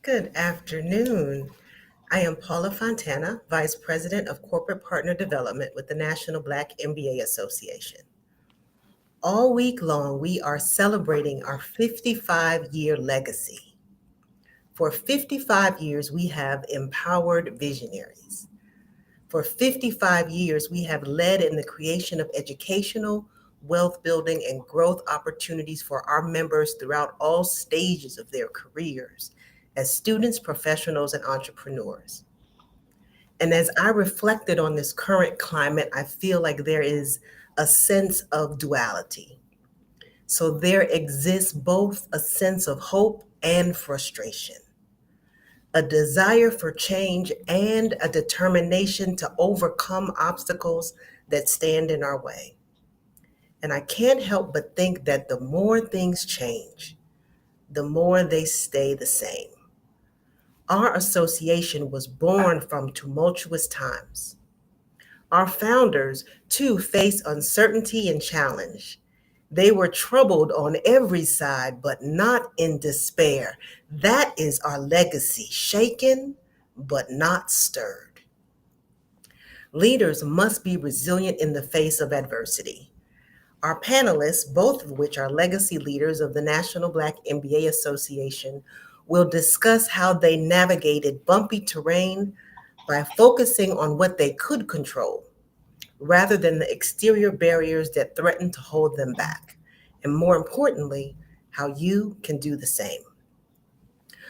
Good afternoon. I am Paula Fontana, Vice President of Corporate Partner Development with the National Black MBA Association. All week long, we are celebrating our 55-year legacy. For 55 years, we have empowered visionaries. For 55 years, we have led in the creation of educational, wealth building, and growth opportunities for our members throughout all stages of their careers as students, professionals, and entrepreneurs. And as I reflected on this current climate, I feel like there is a sense of duality. So there exists both a sense of hope and frustration, a desire for change and a determination to overcome obstacles that stand in our way. And I can't help but think that the more things change, the more they stay the same. Our association was born from tumultuous times. Our founders, too, faced uncertainty and challenge. They were troubled on every side, but not in despair. That is our legacy, shaken but not stirred. Leaders must be resilient in the face of adversity. Our panelists, both of which are legacy leaders of the National Black MBA Association, will discuss how they navigated bumpy terrain by focusing on what they could control rather than the exterior barriers that threaten to hold them back. And more importantly, how you can do the same.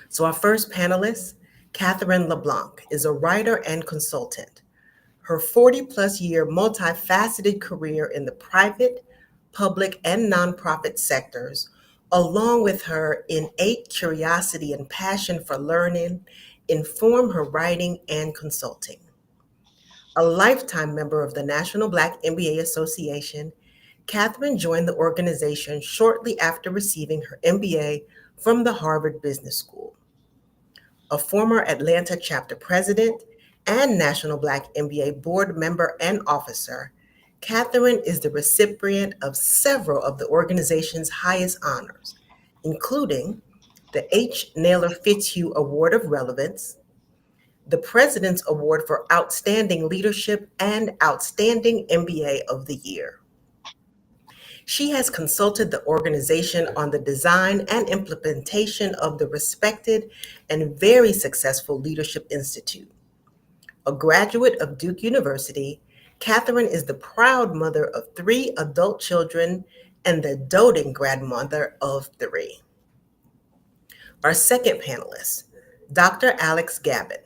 So our first panelist, Catherine LeBlanc, is a writer and consultant. Her 40-plus year multifaceted career in the private, public, and nonprofit sectors, along with her innate curiosity and passion for learning, inform her writing and consulting. A lifetime member of the National Black MBA Association, Catherine joined the organization shortly after receiving her MBA from the Harvard Business School. A former Atlanta chapter president and National Black MBA board member and officer, Catherine is the recipient of several of the organization's highest honors, including the H. Naylor Fitzhugh Award of Relevance, the President's Award for Outstanding Leadership, and Outstanding MBA of the Year. She has consulted the organization on the design and implementation of the respected and very successful Leadership Institute. A graduate of Duke University, Catherine is the proud mother of 3 adult children and the doting grandmother of 3. Our second panelist, Dr. Alex Gabin,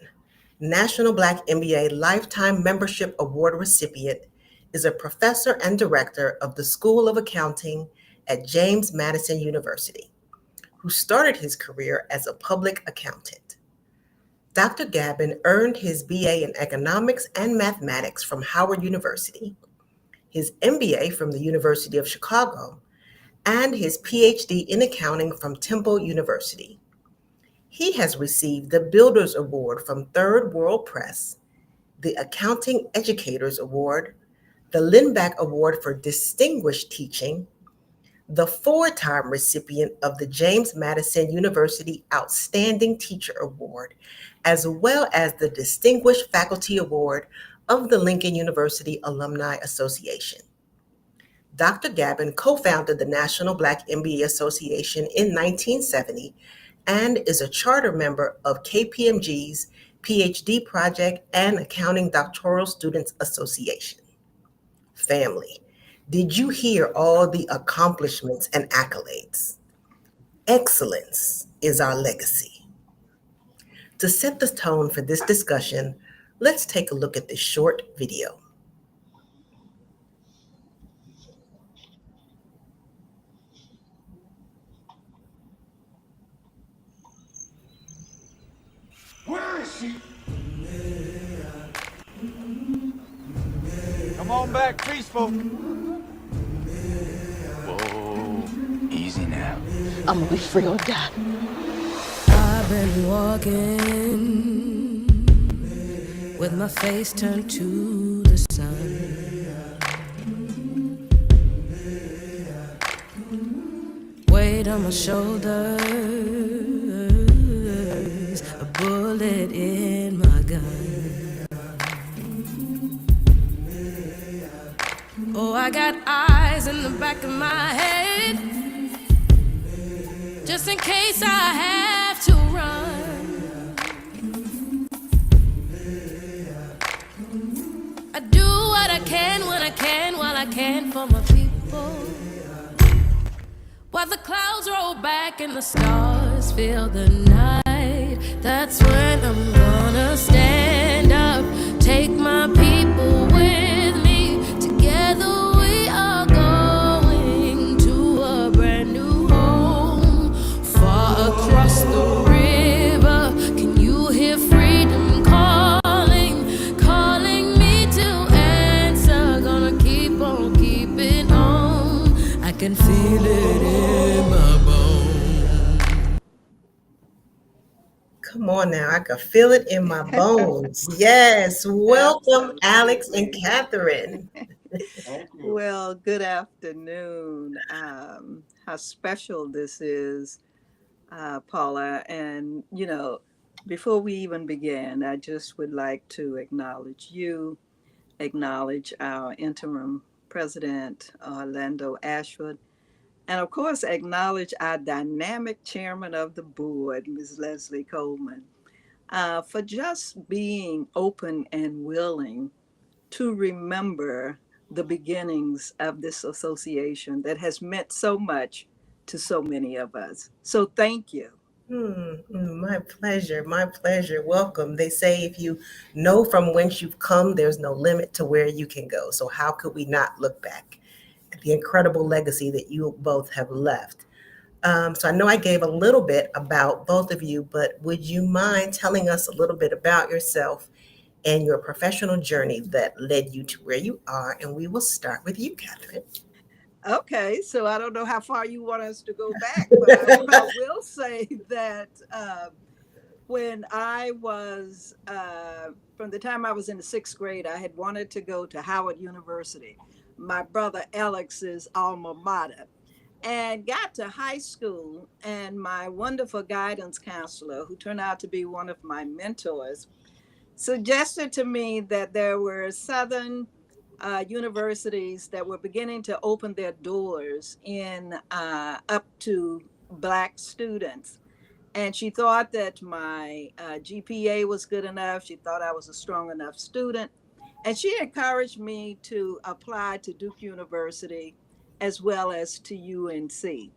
National Black MBA Lifetime Membership Award recipient, is a professor and director of the School of Accounting at James Madison University, who started his career as a public accountant. Dr. Gabin earned his BA in Economics and Mathematics from Howard University, his MBA from the University of Chicago, and his PhD in accounting from Temple University. He has received the Builders Award from Third World Press, the Accounting Educators Award, the Lindback Award for Distinguished Teaching, the 4-time recipient of the James Madison University Outstanding Teacher Award, as well as the Distinguished Faculty Award of the Lincoln University Alumni Association. Dr. Gabin co-founded the National Black MBA Association in 1970 and is a charter member of KPMG's PhD Project and Accounting Doctoral Students Association. Family, did you hear all the accomplishments and accolades? Excellence is our legacy. To set the tone for this discussion, let's take a look at this short video. Where is she? Come on back, peaceful. Whoa, easy now. I'm gonna be free or die. I've been walking with my face turned to the sun. Weight on my shoulders, gun. Oh, I got eyes in the back of my head, just in case I have to run. I do what I can when I can, while I can for my people. While the clouds roll back and the stars fill the night, that's when I'm gonna stand up, take my people with me. Together we are going to a brand new home, far across the river. Can you hear freedom calling, calling me to answer? Gonna keep on keeping on. I can feel it in my bones. Come on now, I can feel it in my bones. Yes, welcome, Alex and Catherine. Thank you. Well, good afternoon. How special this is, Paula. And, before we even begin, I just would like to acknowledge you, acknowledge our interim president, Orlando Ashford, and of course, acknowledge our dynamic chairman of the board, Ms. Leslie Coleman, for just being open and willing to remember the beginnings of this association that has meant so much to so many of us. So thank you. My pleasure, my pleasure. Welcome. They say if you know from whence you've come, there's no limit to where you can go. So how could we not look back at the incredible legacy that you both have left? So I know I gave a little bit about both of you, but would you mind telling us a little bit about yourself and your professional journey that led you to where you are? And we will start with you, Catherine. Okay, so I don't know how far you want us to go back, but I will say that when I was, from the time I was in the sixth grade, I had wanted to go to Howard University, my brother Alex's alma mater, and got to high school. And my wonderful guidance counselor, who turned out to be one of my mentors, suggested to me that there were Southern universities that were beginning to open their doors in up to Black students. And she thought that my GPA was good enough. She thought I was a strong enough student. And she encouraged me to apply to Duke University as well as to UNC.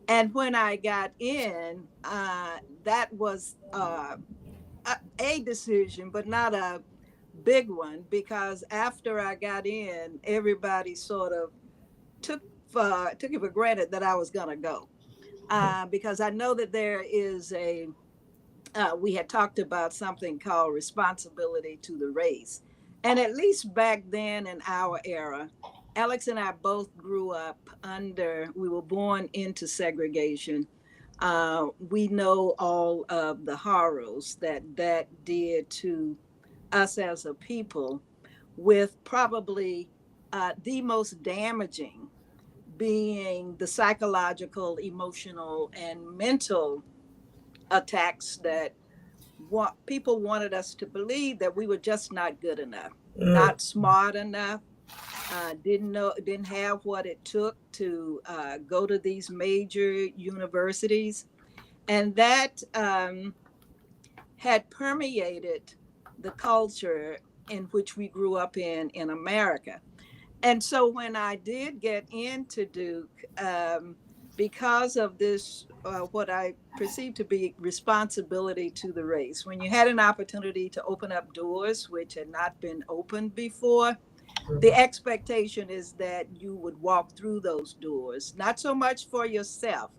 And when I got in, that was a decision, but not a big one, because after I got in, everybody sort of took it for granted that I was going to go, because I know that there is we had talked about something called responsibility to the race. And at least back then in our era, Alex and I both grew up we were born into segregation. We know all of the horrors that did to us as a people, with probably the most damaging being the psychological, emotional, and mental attacks that people wanted us to believe that we were just not good enough, not smart enough, didn't have what it took to go to these major universities, and that had permeated the culture in which we grew up in America. And so when I did get into Duke, because of this, what I perceived to be responsibility to the race, when you had an opportunity to open up doors which had not been opened before, the expectation is that you would walk through those doors, not so much for yourself,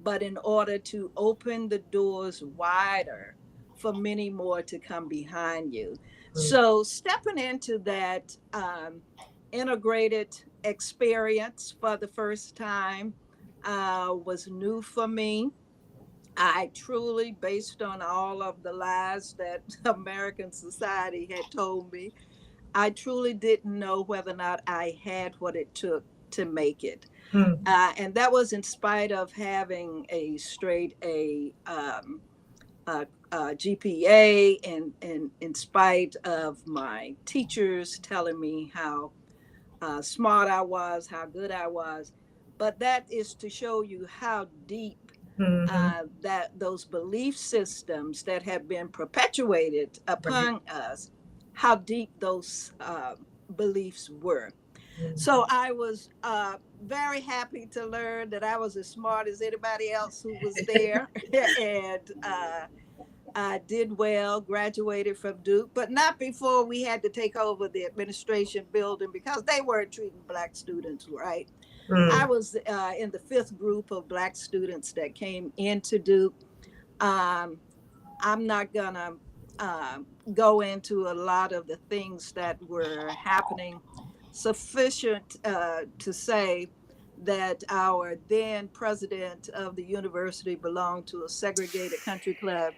but in order to open the doors wider for many more to come behind you. So stepping into that integrated experience for the first time was new for me. I truly, based on all of the lies that American society had told me, I truly didn't know whether or not I had what it took to make it. And that was in spite of having a straight A GPA, and in spite of my teachers telling me how smart I was, how good I was. But that is to show you how deep Mhm. that those belief systems that have been perpetuated Right. upon us, how deep those beliefs were. Mhm. So I was very happy to learn that I was as smart as anybody else who was there, and I did well, graduated from Duke, but not before we had to take over the administration building because they weren't treating Black students right. I Mm. was in the fifth group of Black students that came into Duke. Um, I'm not gonna go into a lot of the things that were happening. Sufficient to say that our then president of the university belonged to a segregated country club,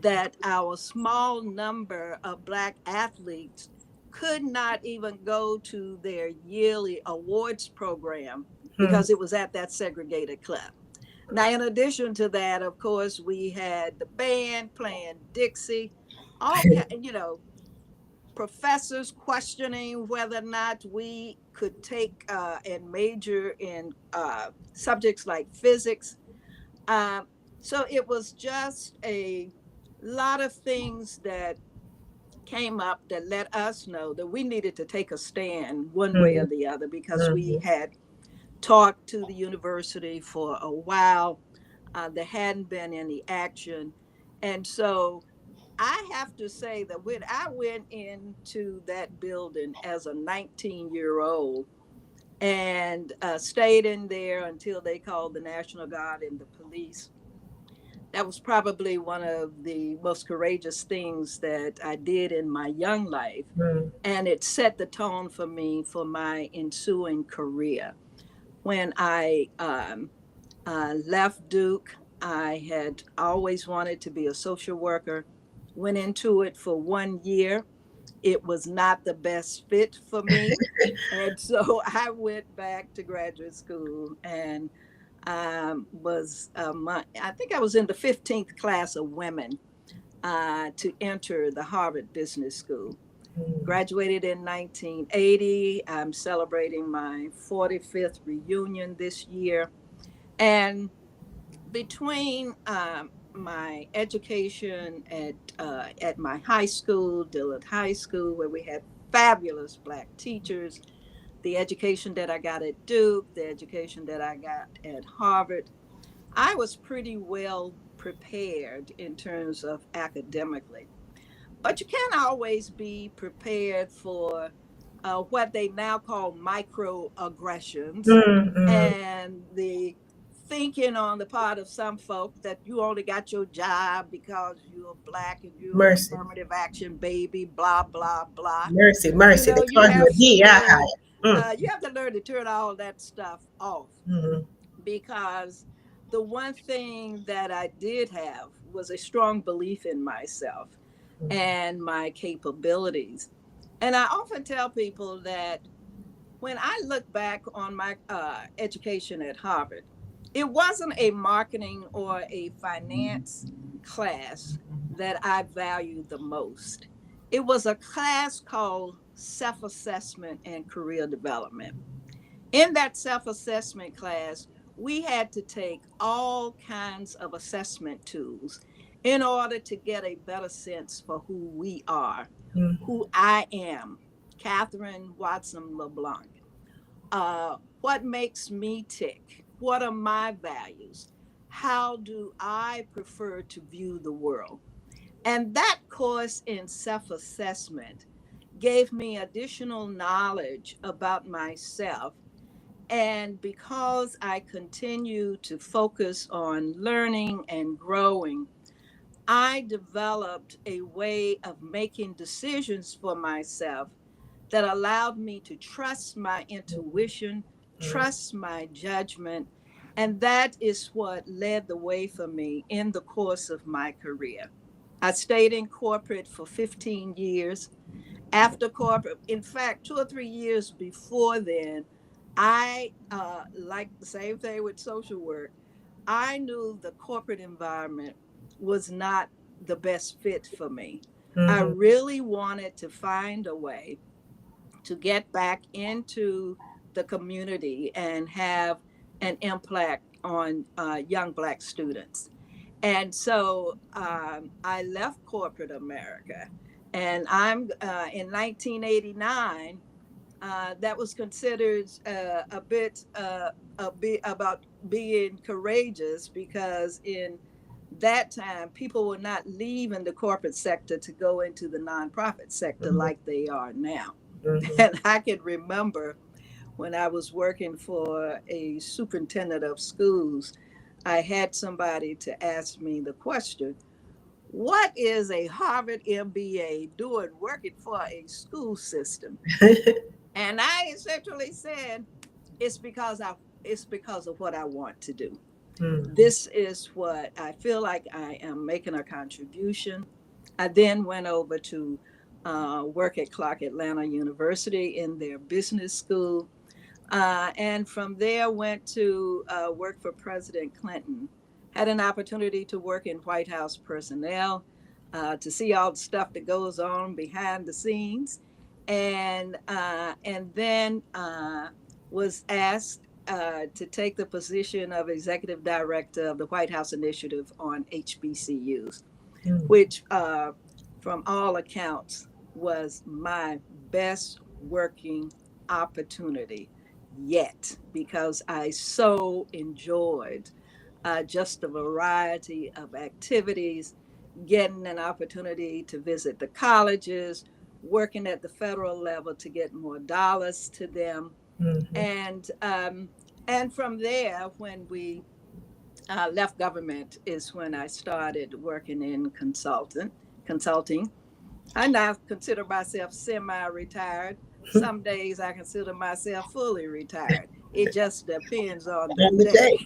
that our small number of Black athletes could not even go to their yearly awards program Mm. because it was at that segregated club. Now, in addition to that, of course, we had the band playing Dixie, professors questioning whether or not we could take and major in subjects like physics. Um, so it was just a lot of things that came up that let us know that we needed to take a stand one way or Mm. the other because we Mhm. had talked to the university for a while. There hadn't been any action. And so I have to say that when I went into that building as a 19-year-old and stayed in there until they called the National Guard and the police, that was probably one of the most courageous things that I did in my young life. Mm. And it set the tone for me for my ensuing career. When I left Duke, I had always wanted to be a social worker, went into it for 1 year. It was not the best fit for me. And so I went back to graduate school and I think I was in the 15th class of women to enter the Harvard Business School. Mm. Graduated in 1980. I'm celebrating my 45th reunion this year. And between my education at my high school, Dillard High School, where we had fabulous Black teachers, the education that I got at Duke, the education that I got at Harvard, I was pretty well prepared in terms of academically. But you can't always be prepared for what they now call microaggressions Mm. Mm. and the thinking on the part of some folk that you only got your job because you're Black and you're an Mercy. affirmative action baby, blah, blah, blah. Mercy. Mercy. They You call you have a to DI learn. hire. Mm. You have to learn to turn all that stuff off Mhm. because the one thing that I did have was a strong belief in myself and my capabilities. And I often tell people that when I look back on my education at Harvard, it wasn't a marketing or a finance class that I valued the most. It was a class called self assessment and career development. In that self assessment class, we had to take all kinds of assessment tools in order to get a better sense for who we are, Mm. who I am, Catherine Watson LeBlanc. What makes me tick? What are my values? How do I prefer to view the world? And that course in self assessment gave me additional knowledge about myself, and because I continue to focus on learning and growing, I developed a way of making decisions for myself that allowed me to trust my intuition, Mm. trust my judgment. And that is what led the way for me in the course of my career. I stayed in corporate for 15 years. After corporate, in fact, 2 or 3 years before then, I like the same thing with social work. I knew the corporate environment was not the best fit for me. I Mm-hmm. really wanted to find a way to get back into the community and have an impact on young Black students. And so I left corporate America, and I'm in 1989. That was considered a bit about being courageous, because in that time people were not leaving the corporate sector to go into the nonprofit sector Mm-hmm. like they are now. Mm-hmm. And I can remember when I was working for a superintendent of schools, I had somebody to ask me the question, what is a Harvard MBA doing working for a school system? And I essentially said, it's because I it's because of what I want to do. Mm-hmm. This is what I feel like I am making a contribution. I then went over to work at Clark Atlanta University in their business school. And from there went to work for President Clinton. Had an opportunity to work in White House personnel, to see all the stuff that goes on behind the scenes, and then was asked to take the position of executive director of the White House Initiative on HBCUs, which, from all accounts, was my best working opportunity yet, because I so enjoyed just a variety of activities, getting an opportunity to visit the colleges, working at the federal level to get more dollars to them. Mm-hmm. And from there, when we left government, is when I started working in consulting. I now consider myself semi-retired. Some days I consider myself fully retired. It just depends on the On the day.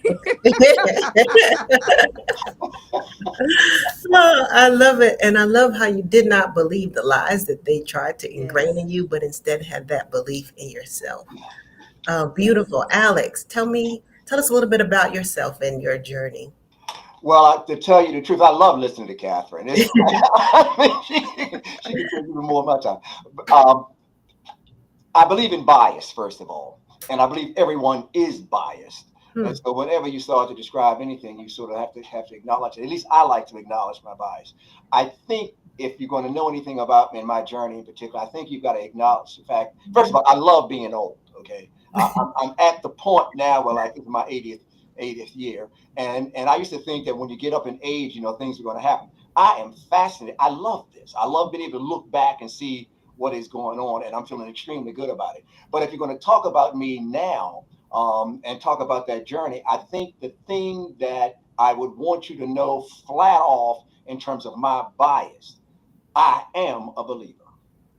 Well, I love it. And I love how you did not believe the lies that they tried to ingrain Yes, in you, but instead had that belief in yourself. yes. Beautiful. Alex, tell us a little bit about yourself and your journey. Well, to tell you the truth, I love listening to Catherine. I mean, she can take even more of my time. Um, I believe in bias, first of all, and I believe everyone is biased. Hmm. And so, whenever you start to describe anything, you sort of have to acknowledge it. At least I like to acknowledge my bias. I think if you're going to know anything about me and my journey in particular, I think you've got to acknowledge the fact. First of all, I love being old. Okay, I'm at the point now where like it's my 80th year, and I used to think that when you get up in age, things are going to happen. I am fascinated. I love this. I love being able to look back and see what is going on, and I'm feeling extremely good about it. But if you're going to talk about me now, and talk about that journey, I think the thing that I would want you to know flat off in terms of my bias, I am a believer.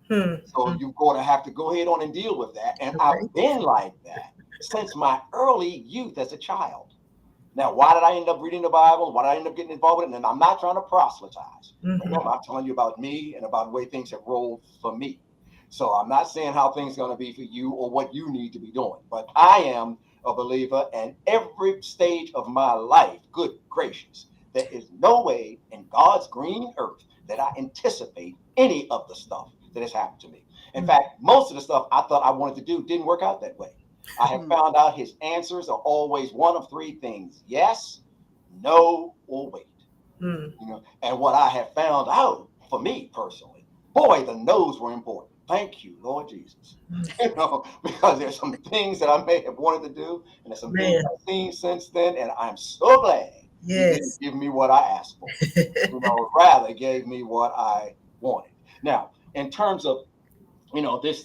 Hmm. So you're going to have to go ahead on and deal with that. And Okay. I've been like that since my early youth as a child. Now, why did I end up reading the Bible? Why did I end up getting involved in it? And I'm not trying to proselytize. Mm-hmm. Remember, I'm telling you about me and about the way things have rolled for me. So I'm not saying how things are going to be for you or what you need to be doing. But I am a believer, and every stage of my life, good gracious, there is no way in God's green earth that I anticipate any of the stuff that has happened to me. In fact, most of the stuff I thought I wanted to do didn't work out that way. I have found out his answers are always one of three things: yes, no, or wait. Hmm. And what I have found out for me personally, boy, the no's were important. Thank you, Lord Jesus. Because there's some things that I may have wanted to do, and there's some things Man, I've seen since then, and I'm so glad he didn't yes. give me what I asked for. Rather gave me what I wanted. Now, in terms of this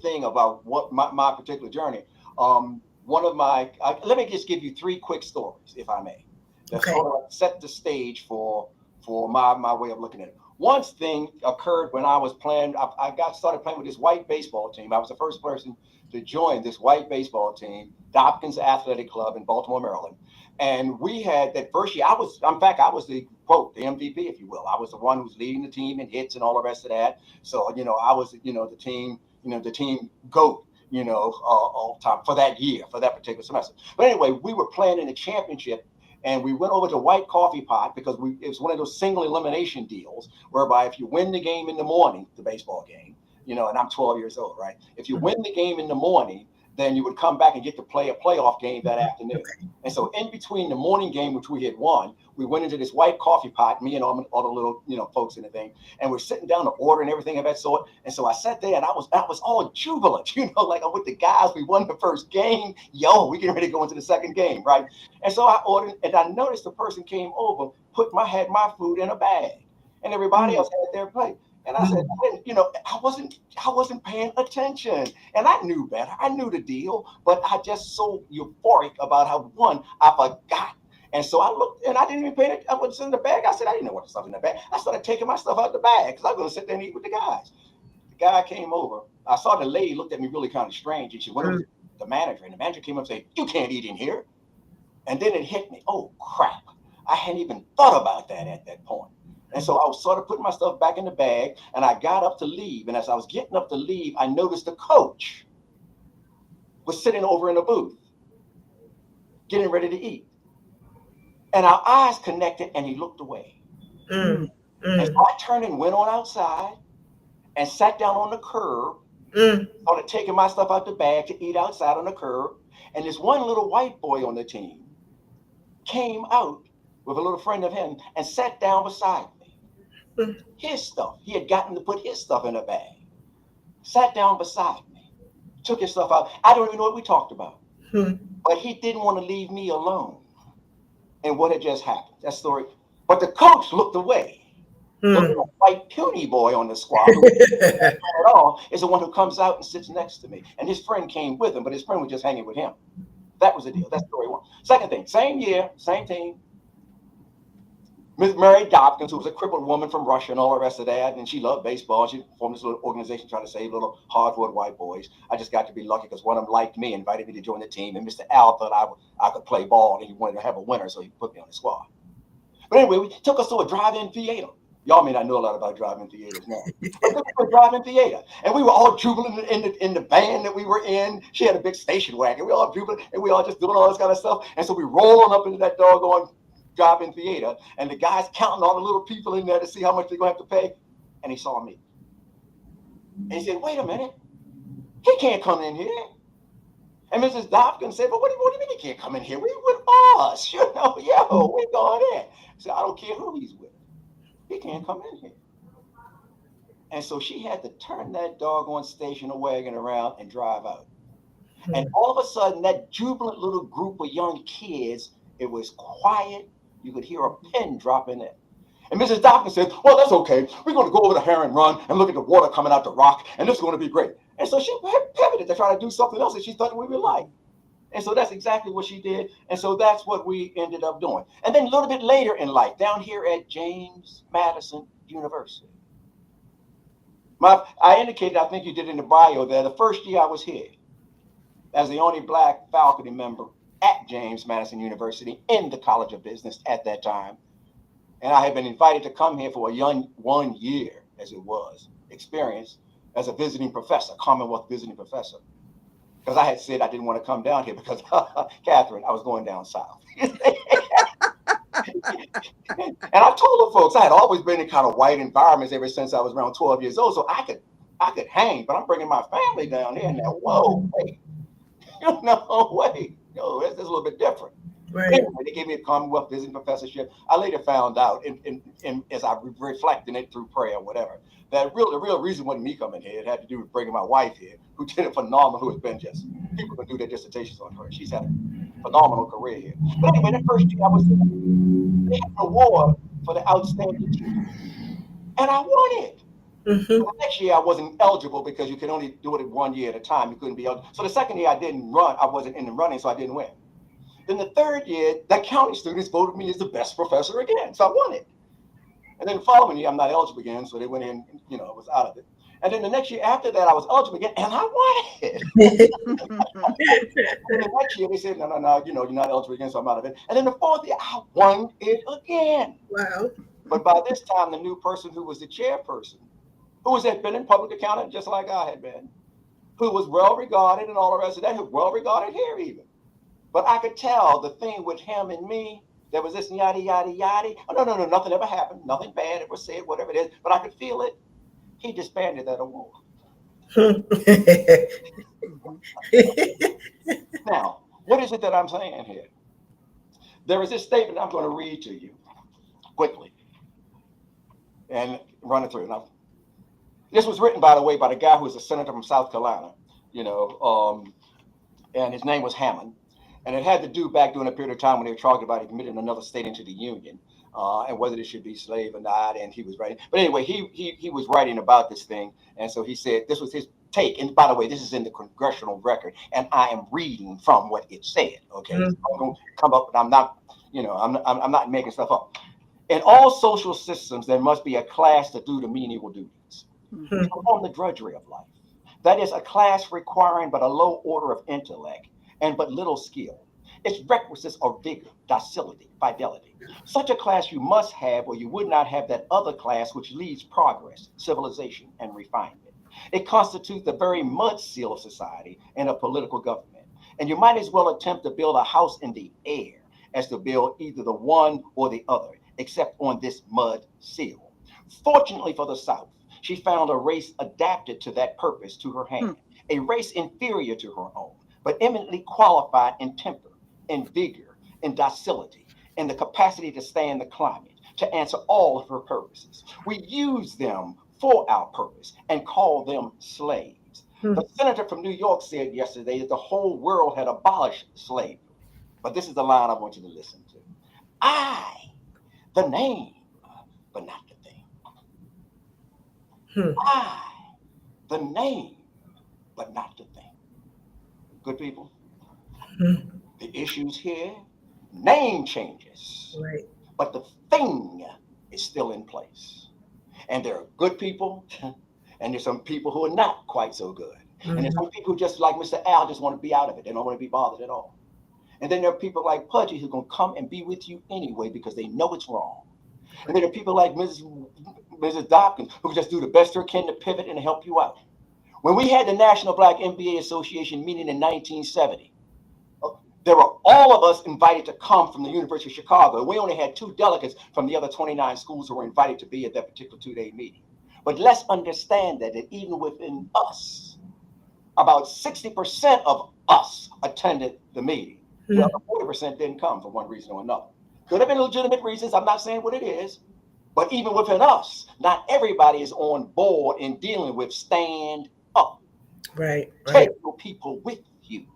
thing about what my particular journey, one of my let me just give you three quick stories, if I may, that Okay. sort of set the stage for my way of looking at it. One thing occurred when I was playing. I got started playing with this white baseball team. I was the first person to join this white baseball team, Hopkins Athletic Club in Baltimore, Maryland. And we had that first year. I was the quote, the MVP, if you will. I was the one who was leading the team in hits and all the rest of that. So, I was, the team GOAT, all time for that year, for that particular semester. But anyway, we were playing in the championship And we went over to White Coffee Pot because it was one of those single elimination deals whereby if you win the game in the morning, the baseball game, and I'm 12 years old, right? If you win the game in the morning, then you would come back and get to play a playoff game that afternoon. And so in between the morning game, which we had won, we went into this White Coffee Pot, me and all the little, folks in the thing, and we're sitting down to order and everything of that sort. And so I sat there and I was all jubilant, like I'm with the guys. We won the first game. We getting ready to go into the second game, right? And so I ordered, and I noticed the person came over, had my food in a bag, and everybody else had their plate. And I said, I wasn't paying attention, and I knew better. I knew the deal, but I just so euphoric about how I forgot. And so I looked, and I didn't even pay it. I was in the bag. I said, I didn't know what stuff in the bag. I started taking my stuff out the bag because I was going to sit there and eat with the guys. The guy came over. I saw the lady looked at me really kind of strange, and she went over to the manager, and the manager came up and said, "You can't eat in here." And then it hit me. Oh crap! I hadn't even thought about that at that point. And so I was sort of putting my stuff back in the bag, and I got up to leave. And as I was getting up to leave, I noticed the coach was sitting over in a booth, getting ready to eat. And our eyes connected, and he looked away. And so I turned and went on outside and sat down on the curb, started taking my stuff out the bag to eat outside on the curb. And this one little white boy on the team came out with a little friend of him and sat down beside me. His stuff. He had gotten to put his stuff in a bag. Sat down beside me. Took his stuff out. I don't even know what we talked about. But he didn't want to leave me alone. And what had just happened. That story. But the coach looked away. The little white puny boy on the squad who at all is the one who comes out and sits next to me. And his friend came with him, but his friend was just hanging with him. That was the deal. That's story one. Second thing, same year, same team. Miss Mary Dobkins, who was a crippled woman from Russia and all the rest of that, and she loved baseball. She formed this little organization trying to save little hardwood white boys. I just got to be lucky because one of them liked me, invited me to join the team, and Mr. Al thought I could play ball, and he wanted to have a winner, so he put me on the squad. But anyway, we took us to a drive-in theater. Y'all may not know a lot about drive-in theaters now. But we were a drive-in theater, and we were all jubilant in the band that we were in. She had a big station wagon. We were all jubilant, and we all just doing all this kind of stuff. And so we rolling up into that doggone drive-in theater, and the guy's counting all the little people in there to see how much they're going to have to pay. And he saw me. And he said, "Wait a minute. He can't come in here." And Mrs. Dobkins said, "But what do you mean he can't come in here? We with us. We going in." He said, "I don't care who he's with. He can't come in here." And so she had to turn that doggone station wagon around and drive out. And all of a sudden, that jubilant little group of young kids, it was quiet. You could hear a pin drop in it. And Mrs. Dobkins said, "Well, that's okay. We're going to go over the Heron Run and look at the water coming out the rock, and this is going to be great." And so she pivoted to try to do something else that she thought we would like. And so that's exactly what she did. And so that's what we ended up doing. And then a little bit later in life, down here at James Madison University. I indicated, I think you did in the bio there, the first year I was here as the only Black faculty member at James Madison University in the College of Business at that time. And I had been invited to come here for a 1 year, as it was, experience as a visiting professor, Commonwealth visiting professor. Because I had said I didn't want to come down here because, Catherine, I was going down south. And I told the folks I had always been in kind of white environments ever since I was around 12 years old. So I could hang, but I'm bringing my family down here now. Whoa, wait. No, wait. No, it's a little bit different. Right. Anyway, they gave me a Commonwealth visiting professorship. I later found out, as I reflected it through prayer or whatever, that the real reason wasn't me coming here. It had to do with bringing my wife here, who did a phenomenal, who has been just, people can do their dissertations on her. She's had a phenomenal career here. But anyway, that first year I was here, they had an award for the outstanding teacher. And I won it. The next year I wasn't eligible because you could only do it 1 year at a time. You couldn't be eligible. So the second year I didn't run. I wasn't in the running, so I didn't win. Then the third year, the county students voted me as the best professor again. So I won it. And then the following year, I'm not eligible again. So they went in, I was out of it. And then the next year after that, I was eligible again, and I won it. And the next year, they said, no, you're not eligible again, so I'm out of it. And then the fourth year, I won it again. Wow. But by this time, the new person who was the chairperson, who had been in public accounting just like I had been, who was well regarded and all the rest of that, who was well regarded here even. But I could tell the thing with him and me, there was this yada, yada, yada. Oh, no, nothing ever happened. Nothing bad ever said, whatever it is. But I could feel it. He disbanded that award. Now, what is it that I'm saying here? There is this statement I'm going to read to you quickly and run it through. Now, this was written, by the way, by the guy who was a senator from South Carolina, and his name was Hammond. And it had to do back during a period of time when they were talking about admitting another state into the Union and whether it should be slave or not. And he was writing. But anyway, he was writing about this thing. And so he said this was his take. And by the way, this is in the congressional record. And I am reading from what it said. OK, so I'm going to come up, but I'm not, I'm not making stuff up. In all social systems, there must be a class to do the menial duties, to perform the drudgery of life. That is a class requiring but a low order of intellect and but little skill. Its requisites are vigor, docility, fidelity. Such a class you must have, or you would not have that other class which leads progress, civilization, and refinement. It constitutes the very mud seal of society and of political government. And you might as well attempt to build a house in the air as to build either the one or the other, except on this mud seal. Fortunately for the South, she found a race adapted to that purpose to her hand, a race inferior to her own, but eminently qualified in temper, in vigor, in docility, in the capacity to stand the climate, to answer all of her purposes. We use them for our purpose and call them slaves. The senator from New York said yesterday that the whole world had abolished slavery. But this is the line I want you to listen to. I, the name, but not the thing. I, the name, but not the thing. Good people. The issues here, name changes, right, but the thing is still in place. And there are good people, and there's some people who are not quite so good. And there's some people who just like Mr. Al just want to be out of it. They don't want to be bothered at all. And then there are people like Pudgy who are going to come and be with you anyway because they know it's wrong. And then there are people like Mrs. Dopkins who just do the best they can to pivot and help you out. When we had the National Black MBA Association meeting in 1970, there were all of us invited to come from the University of Chicago. We only had 2 delegates from the other 29 schools who were invited to be at that particular 2-day meeting. But let's understand that even within us, about 60% of us attended the meeting. The other 40% didn't come for one reason or another. Could have been legitimate reasons. I'm not saying what it is. But even within us, not everybody is on board in dealing with stand up. Right. Take your people with you.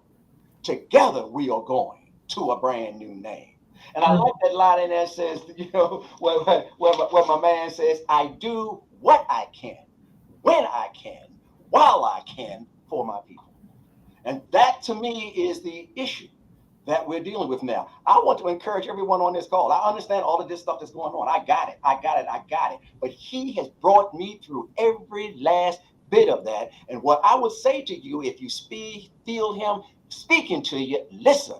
Together we are going to a brand new name. And I like that line in there says, where my man says, I do what I can, when I can, while I can for my people. And that to me is the issue that we're dealing with now. I want to encourage everyone on this call. I understand all of this stuff that's going on. I got it. But he has brought me through every last bit of that. And what I would say to you, if you feel him speaking to you, listen.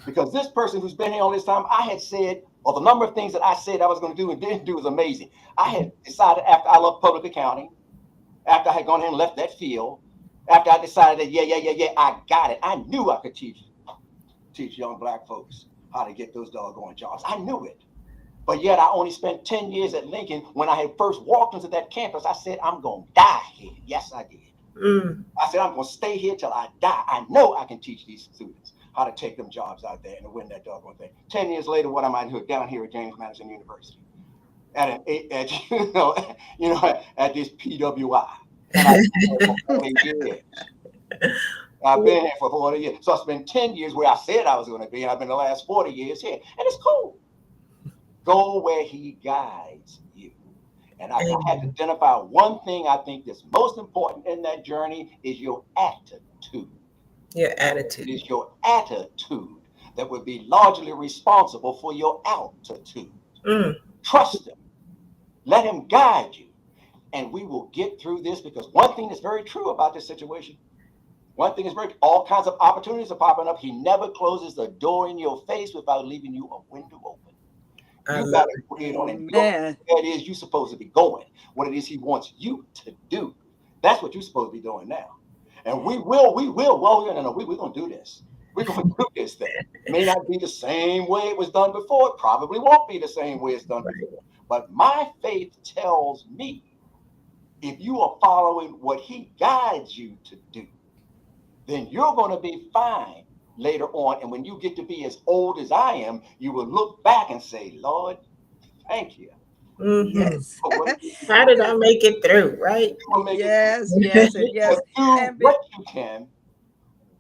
Because this person who's been here all this time, I had said, or the number of things that I said I was going to do and didn't do was amazing. I had decided after I left public accounting, after I had gone ahead and left that field, after I decided that, I got it. I knew I could teach young Black folks how to get those doggone jobs. I knew it. But yet I only spent 10 years at Lincoln. When I had first walked into that campus, I said, I'm going to die here. Yes, I did. I said, I'm going to stay here till I die. I know I can teach these students how to take them jobs out there and to win that doggone thing. 10 years later, what am I doing down here at James Madison University? At this PWI. And I've been here for 40 years. I've been here for 40 years. So I spent 10 years where I said I was going to be, and I've been the last 40 years here. And it's cool. Go where he guides you. And I had to identify one thing I think that's most important in that journey is your attitude. Your attitude. It is your attitude that would be largely responsible for your altitude. Trust him. Let him guide you. And we will get through this, because one thing that's very true about this situation, all kinds of opportunities are popping up. He never closes the door in your face without leaving you a window open. You got to create on him. That is you're supposed to be going. What it is he wants you to do. That's what you're supposed to be doing now. And we're going to do this. We're going to do this thing. It may not be the same way it was done before. It probably won't be the same way it's done before. But my faith tells me if you are following what he guides you to do, then you're going to be fine later on. And when you get to be as old as I am, you will look back and say, Lord, thank you. Yes. How did I make it through, right? You will make Yes, it yes, and yes. do And what you can,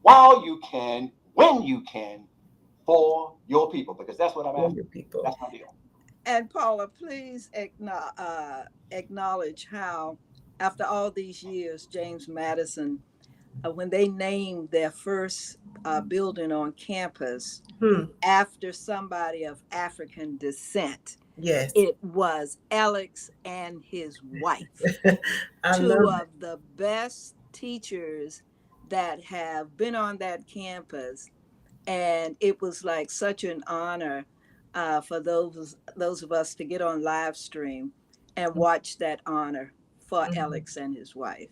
while you can, when you can, for your people, because that's what I'm after. People. That's my deal. And Paula, please acknowledge how, after all these years, James Madison, when they named their first building on campus after somebody of African descent, Yes. it was Alex and his wife, two of the best teachers that have been on that campus. And it was like such an honor for those of us to get on live stream and watch that honor for Alex and his wife.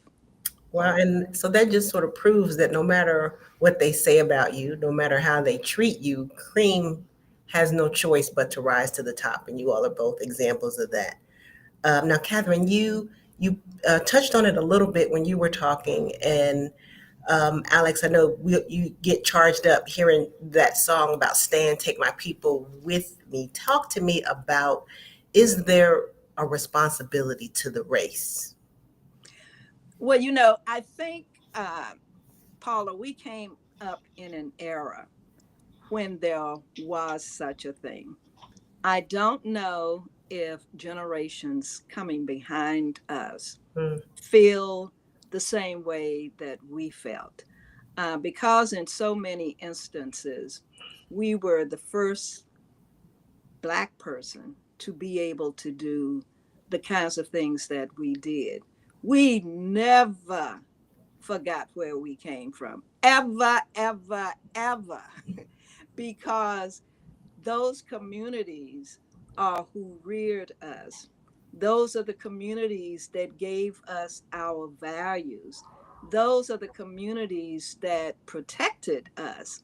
Well, and so that just sort of proves that no matter what they say about you, no matter how they treat you, cream has no choice but to rise to the top. And you all are both examples of that. Now, Catherine, you touched on it a little bit when you were talking, and Alex, I know you get charged up hearing that song about "Stand, Take My People with Me." Talk to me about, is there a responsibility to the race? Well, I think, Paula, we came up in an era when there was such a thing. I don't know if generations coming behind us feel the same way that we felt. Because in so many instances, we were the first Black person to be able to do the kinds of things that we did. We never forgot where we came from, ever, ever, ever, because those communities are who reared us. Those are the communities that gave us our values. Those are the communities that protected us.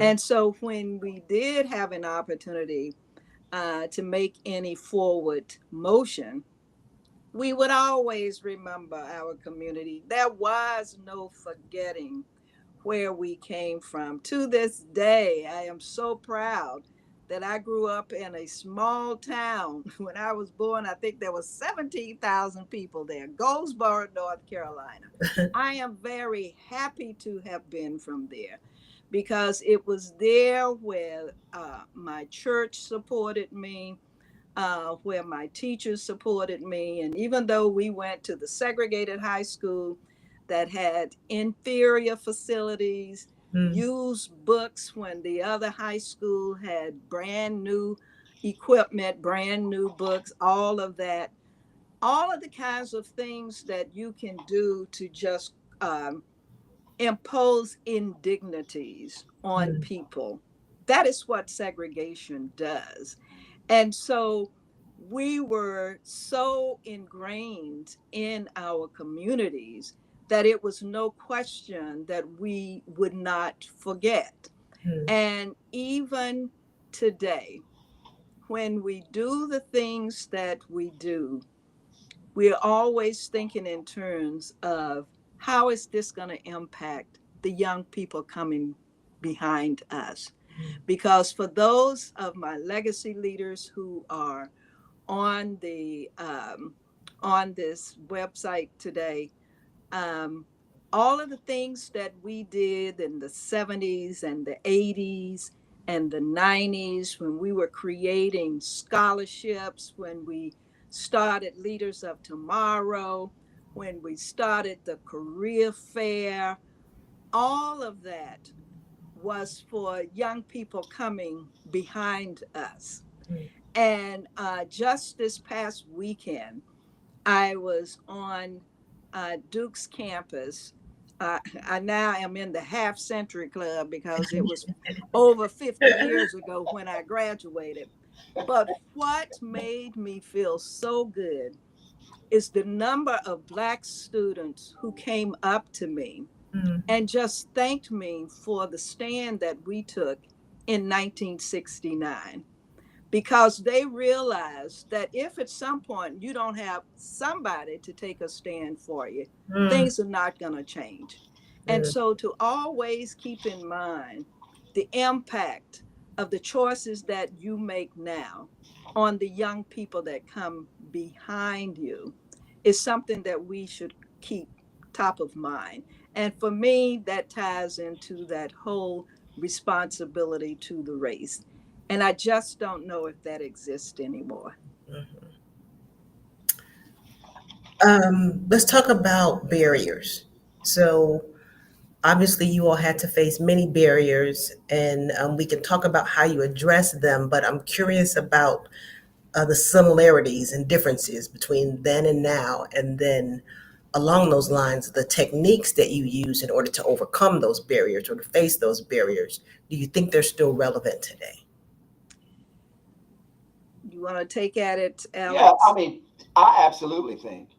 And so when we did have an opportunity to make any forward motion, we would always remember our community. There was no forgetting where we came from. To this day, I am so proud that I grew up in a small town. When I was born, I think there was 17,000 people there, Goldsboro, North Carolina. I am very happy to have been from there because it was there where my church supported me, where my teachers supported me. And even though we went to the segregated high school that had inferior facilities, used books when the other high school had brand new equipment, brand new books, all of that, all of the kinds of things that you can do to just impose indignities on people. That is what segregation does. And so we were so ingrained in our communities that it was no question that we would not forget. And even today, when we do the things that we do, we're always thinking in terms of how is this going to impact the young people coming behind us? Because for those of my legacy leaders who are on the on this website today, all of the things that we did in the 70s and the 80s and the 90s, when we were creating scholarships, when we started Leaders of Tomorrow, when we started the career fair, all of that was for young people coming behind us. And just this past weekend, I was on Duke's campus. I now am in the Half Century Club because it was over 50 years ago when I graduated. But what made me feel so good is the number of Black students who came up to me and just thanked me for the stand that we took in 1969, because they realized that if at some point you don't have somebody to take a stand for you, things are not going to change. And so to always keep in mind the impact of the choices that you make now on the young people that come behind you is something that we should keep top of mind. And for me, that ties into that whole responsibility to the race. And I just don't know if that exists anymore. Let's talk about barriers. So, obviously, you all had to face many barriers, and we can talk about how you address them. But I'm curious about the similarities and differences between then and now, and then along those lines, the techniques that you use in order to overcome those barriers or to face those barriers. Do you think they're still relevant today? You want to take at it, Yeah, Alex? I mean, I absolutely think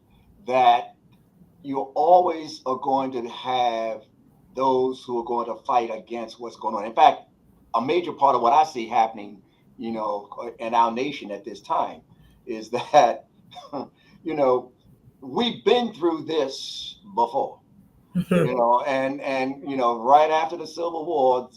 that you always are going to have those who are going to fight against what's going on. In fact, a major part of what I see happening, in our nation at this time is that, we've been through this before, and right after the Civil War,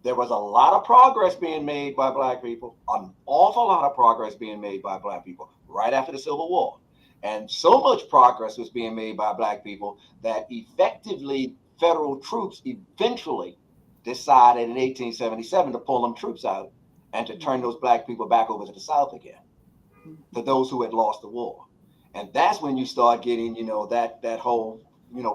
there was a lot of progress being made by Black people, an awful lot of progress being made by Black people right after the Civil War. And so much progress was being made by Black people that effectively federal troops eventually decided in 1877 to pull them troops out and to turn those Black people back over to the South again, for those who had lost the war. And that's when you start getting, that whole,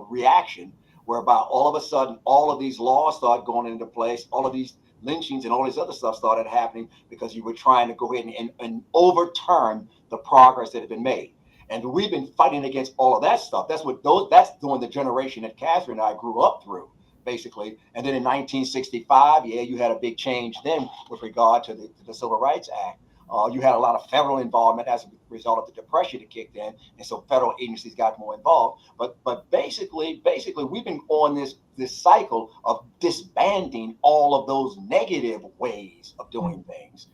reaction whereby all of a sudden all of these laws start going into place, all of these lynchings and all this other stuff started happening because you were trying to go ahead and overturn the progress that had been made. And we've been fighting against all of that stuff. That's during the generation that Catherine and I grew up through, basically. And then in 1965, you had a big change then with regard to the Civil Rights Act. You had a lot of federal involvement as a result of the Depression that kicked in, and so federal agencies got more involved. But basically, we've been on this cycle of disbanding all of those negative ways of doing things.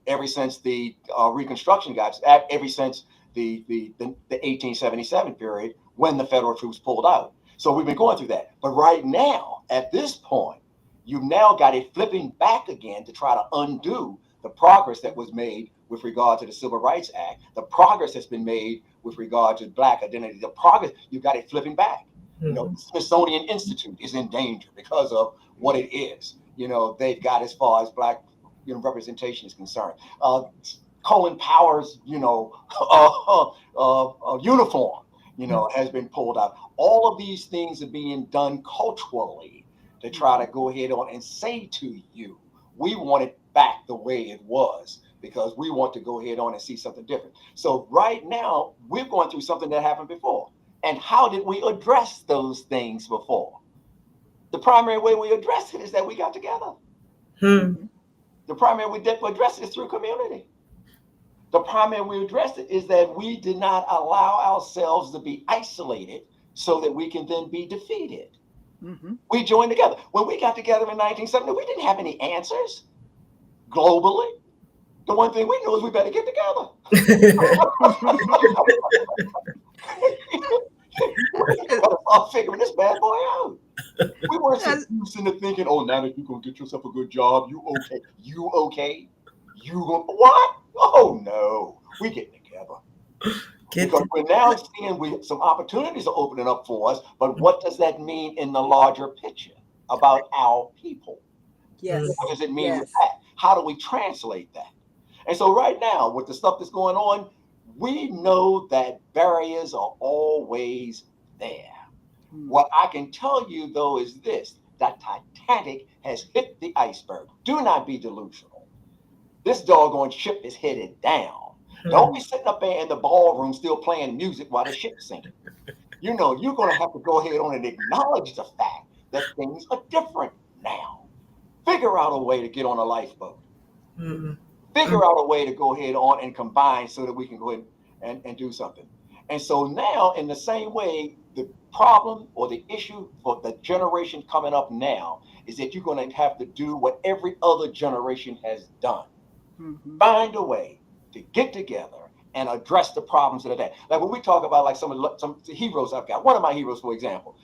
Ever since the Reconstruction ever since the 1877 period when the federal troops pulled out. So we've been going through that. But right now, at this point, you've now got it flipping back again to try to undo the progress that was made with regard to the Civil Rights Act, the progress that's been made with regard to Black identity, the progress, you've got it flipping back. The Smithsonian Institute is in danger because of what it is. They've got as far as Black representation is concerned. Colin Powell's, uniform, has been pulled out. All of these things are being done culturally to try to go ahead on and say to you, we want it back the way it was because we want to go ahead on and see something different. So right now, we're going through something that happened before. And how did we address those things before? The primary way we addressed it is that we got together. The primary way we addressed it is through community. The primary way we addressed it is that we did not allow ourselves to be isolated so that we can then be defeated. We joined together. When we got together in 1970, we didn't have any answers globally. The one thing we knew is we better get together. We gotta start figuring this bad boy out. We weren't seduced into thinking, oh, now that you're going to get yourself a good job, you okay. You okay? You going what? Oh, no. We getting together. Because we're now seeing some opportunities are opening up for us, but what does that mean in the larger picture about our people? Yes. What does it mean with that? How do we translate that? And so right now, with the stuff that's going on, we know that barriers are always there. What I can tell you, though, is this. That Titanic has hit the iceberg. Do not be delusional. This doggone ship is headed down. Don't be sitting up there in the ballroom still playing music while the ship's sinking. You're going to have to go ahead on and acknowledge the fact that things are different now. Figure out a way to get on a lifeboat. Figure out a way to go ahead on and combine so that we can go ahead and do something. And so now, in the same way, the problem or the issue for the generation coming up now is that you're going to have to do what every other generation has done. Mm-hmm. Find a way to get together and address the problems that are there. Like when we talk about like some heroes I've got, one of my heroes, for example,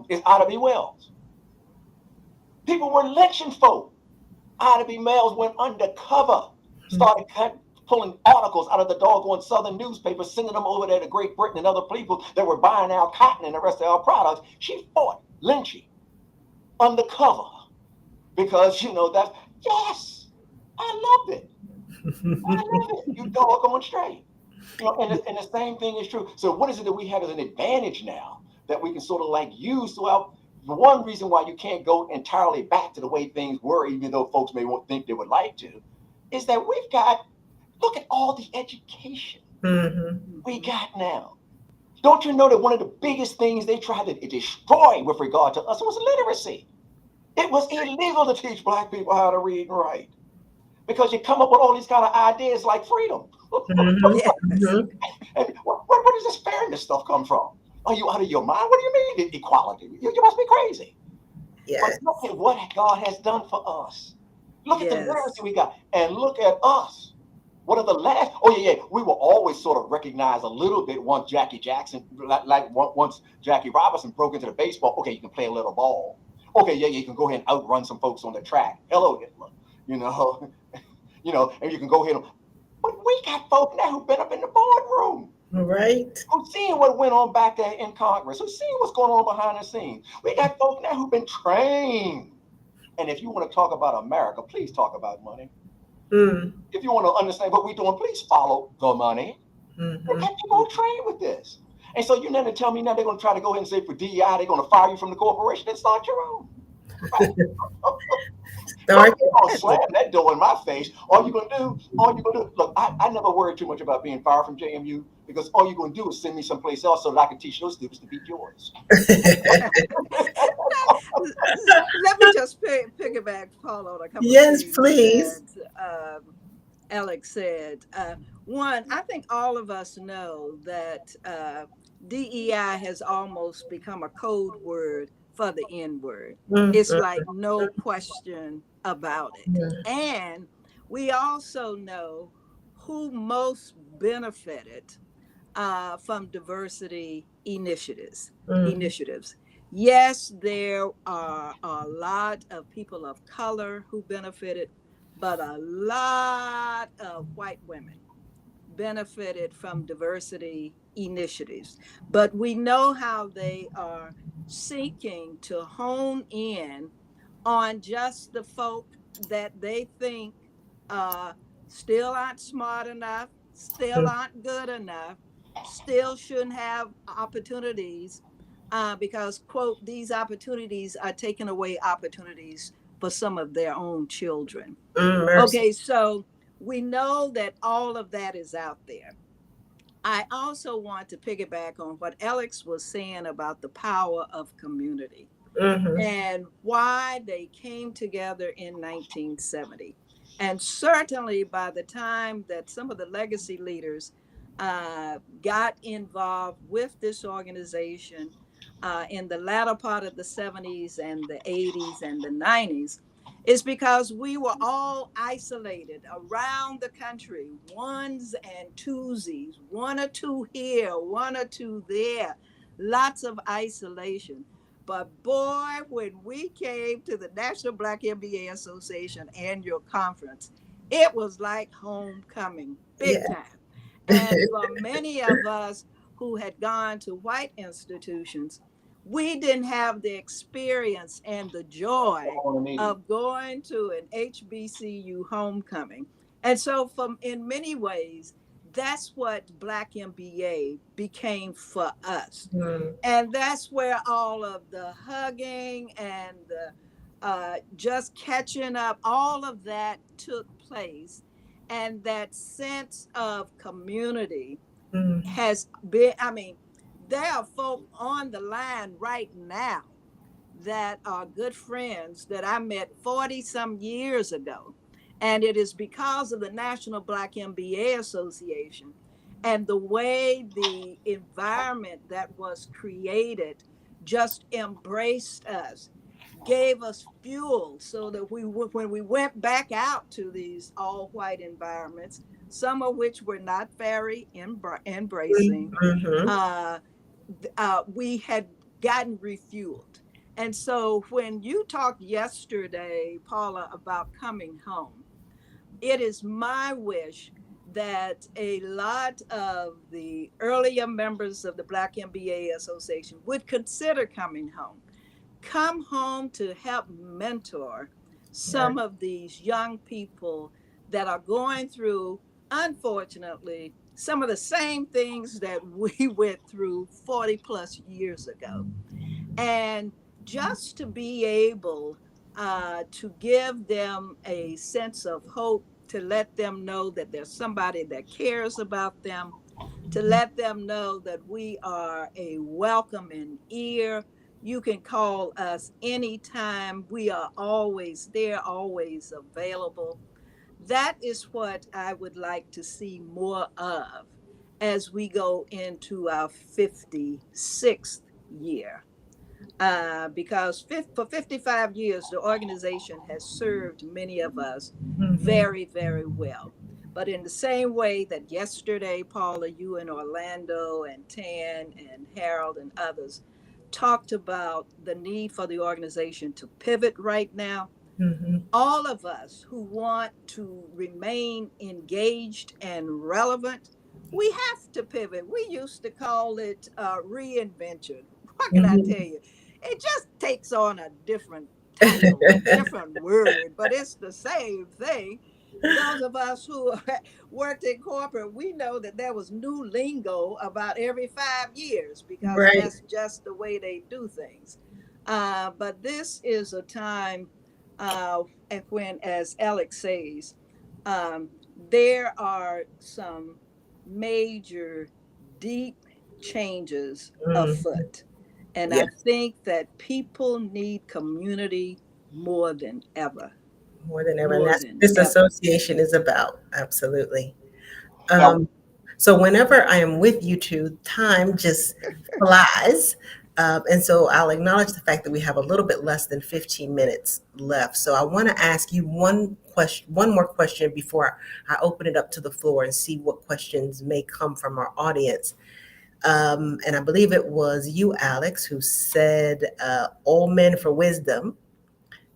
is Ida B. Wells. People were lynching folk. Ida B. Wells went undercover, started pulling articles out of the doggone Southern newspapers, sending them over there to Great Britain and other people that were buying our cotton and the rest of our products. She fought lynching undercover because, that's, yes, I love it. I love it. You doggone straight. And the same thing is true. So what is it that we have as an advantage now that we can sort of like use throughout? The one reason why you can't go entirely back to the way things were, even though folks may think they would like to, is that we've got, look at all the education we got now. Don't you know that one of the biggest things they tried to destroy with regard to us was literacy? It was illegal to teach Black people how to read and write because you come up with all these kind of ideas like freedom. Yes. And where does this fairness stuff come from? Are you out of your mind? What do you mean equality? You must be crazy. Yes. But look at what God has done for us. Look at the Yes. literacy we got. And look at us. What are the last? Oh, yeah. We were always sort of recognized a little bit once Jackie Jackson, once Jackie Robinson broke into the baseball. Okay, you can play a little ball. Okay, yeah, you can go ahead and outrun some folks on the track. Hello, Hitler. And you can go ahead and. But we got folk now who've been up in the boardroom. Right. Who've seen what went on back there in Congress. Who've seen what's going on behind the scenes. We got folk now who've been trained. And if you want to talk about America, please talk about money. If you want to understand what we're doing, please follow the money. And get people trained with this. And so you're not going to tell me now they're going to try to go ahead and say for DEI, they're going to fire you from the corporation and start your own. Right. I'll slam that door in my face. All you're gonna do, look, I never worried too much about being fired from JMU because all you're gonna do is send me someplace else so that I can teach those students to beat yours. Let me just piggyback, Paul, on a couple Yes, of things please. that Alex said. One, I think all of us know that DEI has almost become a code word for the N word. It's like no question about it. And we also know who most benefited from diversity initiatives. Yes, there are a lot of people of color who benefited, but a lot of white women benefited from diversity initiatives. But we know how they are seeking to hone in on just the folk that they think still aren't smart enough, still aren't good enough, still shouldn't have opportunities because, quote, these opportunities are taking away opportunities for some of their own children. Okay, so we know that all of that is out there. I also want to piggyback on what Alex was saying about the power of community and why they came together in 1970. And certainly by the time that some of the legacy leaders got involved with this organization in the latter part of the 70s and the 80s and the 90s, is because we were all isolated around the country, ones and twosies, one or two here, one or two there, lots of isolation. But boy, when we came to the National Black MBA Association annual conference, it was like homecoming, big time. And for many of us who had gone to white institutions, we didn't have the experience and the joy of going to an HBCU homecoming. And so in many ways, that's what Black MBA became for us. And that's where all of the hugging and the just catching up, all of that took place. And that sense of community has been, there are folk on the line right now that are good friends that I met 40 some years ago. And it is because of the National Black MBA Association And the way the environment that was created just embraced us, gave us fuel so that when we went back out to these all white environments, some of which were not very embracing, Mm-hmm. uh, we had gotten refueled. And so when you talked yesterday, Paula, about coming home, it is my wish that a lot of the earlier members of the Black MBA Association would consider coming home. Come home to help mentor Yeah. some of these young people that are going through, unfortunately, some of the same things that we went through 40 plus years ago. And just to be able to give them a sense of hope, to let them know that there's somebody that cares about them, to let them know that we are a welcoming ear. You can call us anytime. We are always there, always available. That is what I would like to see more of as we go into our 56th year. Because for 55 years, the organization has served many of us Mm-hmm. very, very well. But in the same way that yesterday, Paula, you and Orlando and Tan and Harold and others talked about the need for the organization to pivot right now, Mm-hmm. all of us who want to remain engaged and relevant, we have to pivot. We used to call it reinvention. What can I Mm-hmm. tell you? It just takes on a different title, a different word, but it's the same thing. Those of us who worked in corporate, we know that there was new lingo about every 5 years because Right. that's just the way they do things. But this is a time and when, as Alex says, there are some major, deep changes Mm. afoot. And Yeah. I think that people need community more than ever, More than ever. And more that's what than this ever. association is about. Absolutely. Now, Um, so whenever I am with you two, time just flies. And so I'll acknowledge the fact that we have a little bit less than 15 minutes left. So I want to ask you one more question before I open it up to the floor and see what questions may come from our audience. And I believe it was you, Alex, who said, "Old men for wisdom,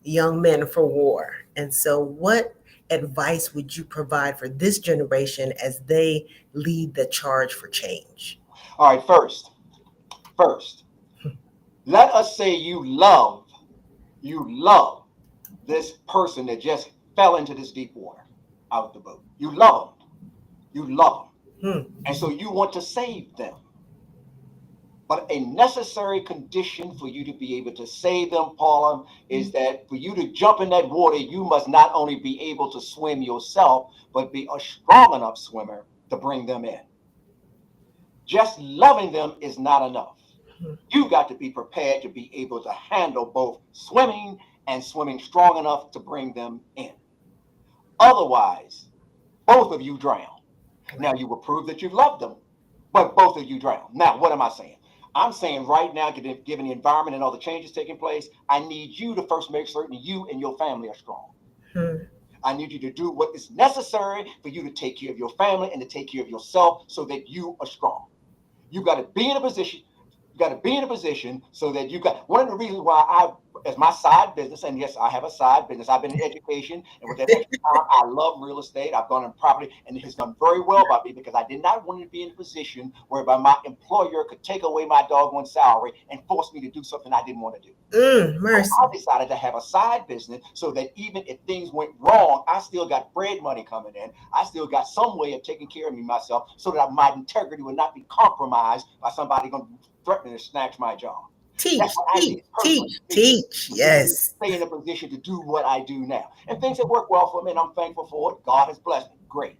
young men for war." And so, what advice would you provide for this generation as they lead the charge for change? all right, first, let us say you love this person that just fell into this deep water out the boat. You love them. You love them. Hmm. And so you want to save them. But a necessary condition for you to be able to save them, Paula, is that for you to jump in that water, you must not only be able to swim yourself, but be a strong enough swimmer to bring them in. Just loving them is not enough. You got to be prepared to be able to handle both swimming and swimming strong enough to bring them in. Otherwise, both of you drown. Now, you will prove that you love them, but both of you drown. Now, what am I saying? I'm saying right now, given the environment and all the changes taking place, I need you to first make certain you and your family are strong. Hmm. I need you to do what is necessary for you to take care of your family and to take care of yourself so that you are strong. You got to be in a position. You got to be in a position so that you got one of the reasons why as my side business, and yes, I have a side business. I've been in education, and with that extra time, I love real estate. I've gone in property, and it has done very well by me because I did not want to be in a position whereby my employer could take away my doggone salary and force me to do something I didn't want to do. So Mercy. I decided to have a side business so that even if things went wrong, I still got bread money coming in. I still got some way of taking care of me myself so that my integrity would not be compromised by somebody going to threaten to snatch my job. That's Teach, what I teach, did personally teach, to be teach. Yes. stay in a position to do what I do now. And things have worked well for me, and I'm thankful for it. God has blessed me. Great.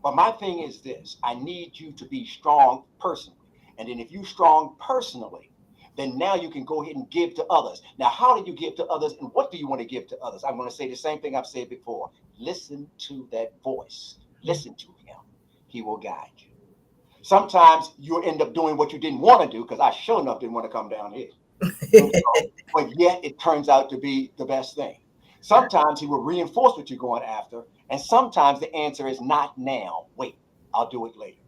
But my thing is this: I need you to be strong personally. And then if you're strong personally, then now you can go ahead and give to others. Now, how do you give to others and what do you want to give to others? I'm going to say the same thing I've said before. Listen to that voice. Listen to him. He will guide you. Sometimes you'll end up doing what you didn't want to do, because I sure enough didn't want to come down here. And so, but yet it turns out to be the best thing. Sometimes he will reinforce what you're going after, and sometimes the answer is not now. Wait, I'll do it later.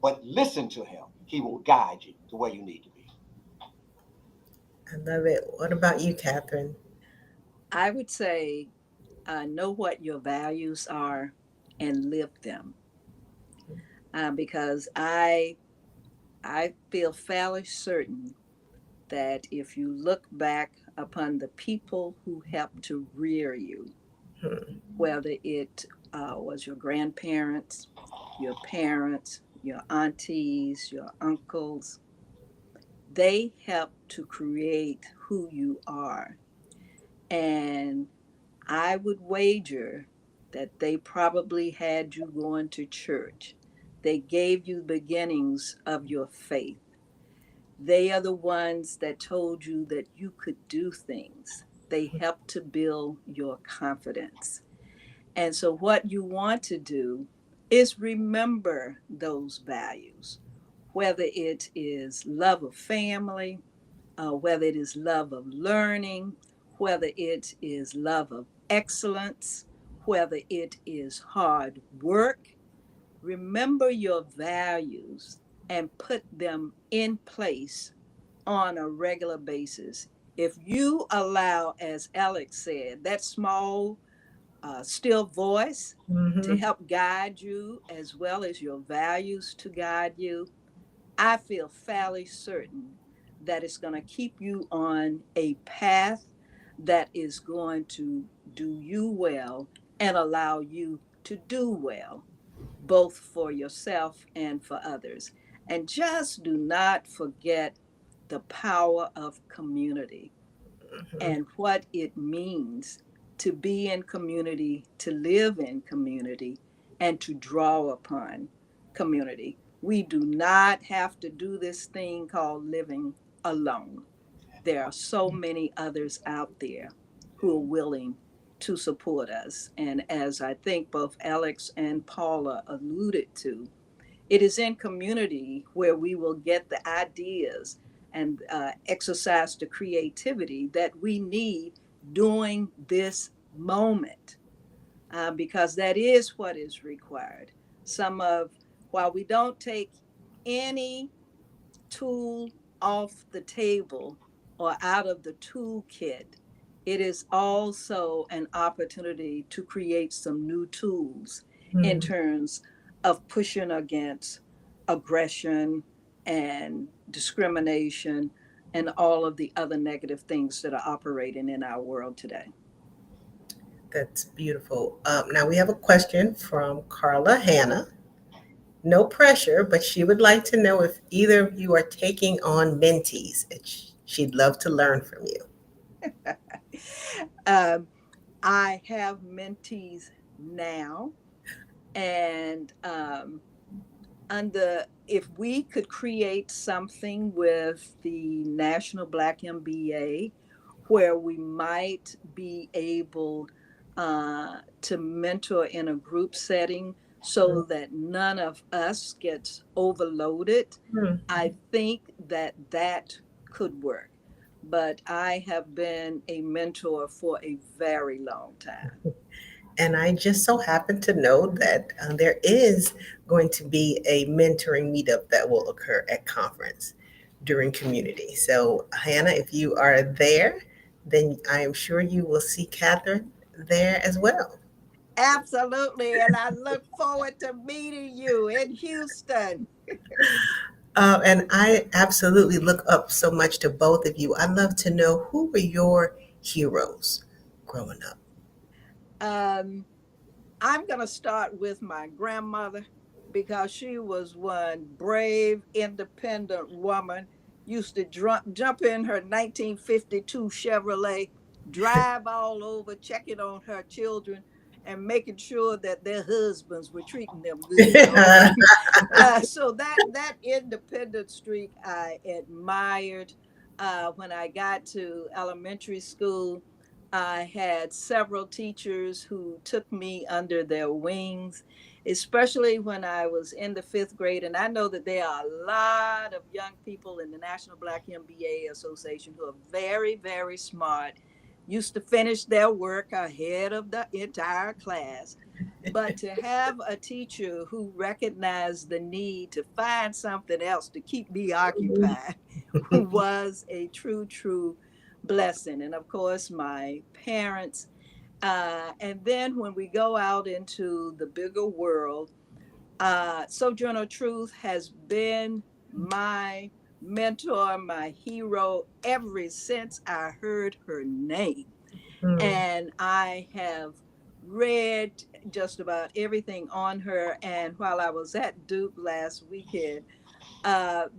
But listen to him. He will guide you the way you need to be. I love it. What about you, Catherine? I would say know what your values are and live them. Because I feel fairly certain that if you look back upon the people who helped to rear you, Hmm. whether it was your grandparents, your parents, your aunties, your uncles, they helped to create who you are. And I would wager that they probably had you going to church. They gave you the beginnings of your faith. They are the ones that told you that you could do things. They helped to build your confidence. And so, what you want to do is remember those values, whether it is love of family, whether it is love of learning, whether it is love of excellence, whether it is hard work. Remember your values and put them in place on a regular basis. If you allow, as Alex said, that small, still voice to Hmm. help guide you as well as your values to guide you, I feel fairly certain that it's going to keep you on a path that is going to do you well and allow you to do well, both for yourself and for others. And just do not forget the power of community and what it means to be in community, to live in community, and to draw upon community. We do not have to do this thing called living alone. There are so many others out there who are willing to support us. And as I think both Alex and Paula alluded to, it is in community where we will get the ideas and exercise the creativity that we need during this moment, because that is what is required. Some of, while we don't take any tool off the table or out of the toolkit, it is also an opportunity to create some new tools in Hmm. terms of pushing against aggression and discrimination and all of the other negative things that are operating in our world today. That's beautiful. Now we have a question from Carla Hannah. No pressure, but she would like to know if either of you are taking on mentees. She'd love to learn from you. um, I have mentees now, and under, if we could create something with the National Black MBA where we might be able to mentor in a group setting so that none of us gets overloaded, Mhm. I think that that could work. But I have been a mentor for a very long time. And I just so happen to know that there is going to be a mentoring meetup that will occur at conference during community. So, Hannah, if you are there, then I am sure you will see Catherine there as well. Absolutely. And I look forward to meeting you in Houston. And I absolutely look up so much to both of you. I'd love to know, who were your heroes growing up? Um, I'm going to start with my grandmother because she was one brave, independent woman. Used to jump in her 1952 Chevrolet, drive all over, checking on her children and making sure that their husbands were treating them good. Okay, so that independent streak I admired. When I got to elementary school, I had several teachers who took me under their wings, especially when I was in the 5th grade. And I know that there are a lot of young people in the National Black MBA Association who are very, very smart, used to finish their work ahead of the entire class. But to have a teacher who recognized the need to find something else to keep me occupied was a true, true blessing. And of course, my parents. And then when we go out into the bigger world, Sojourner Truth has been my mentor, my hero ever since I heard her name. And I have read just about everything on her. And while I was at Duke last weekend,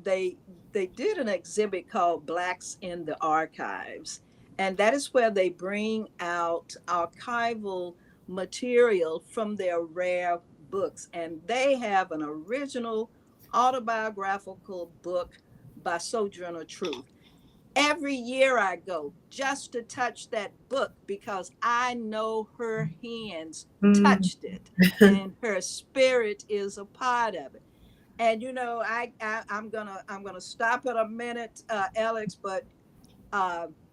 they did an exhibit called Blacks in the Archives, and that is where they bring out archival material from their rare books. And they have an original autobiographical book by Sojourner Truth. Every year I go just to touch that book because I know her hands touched it and her spirit is a part of it. And I'm gonna stop it a minute, Alex, but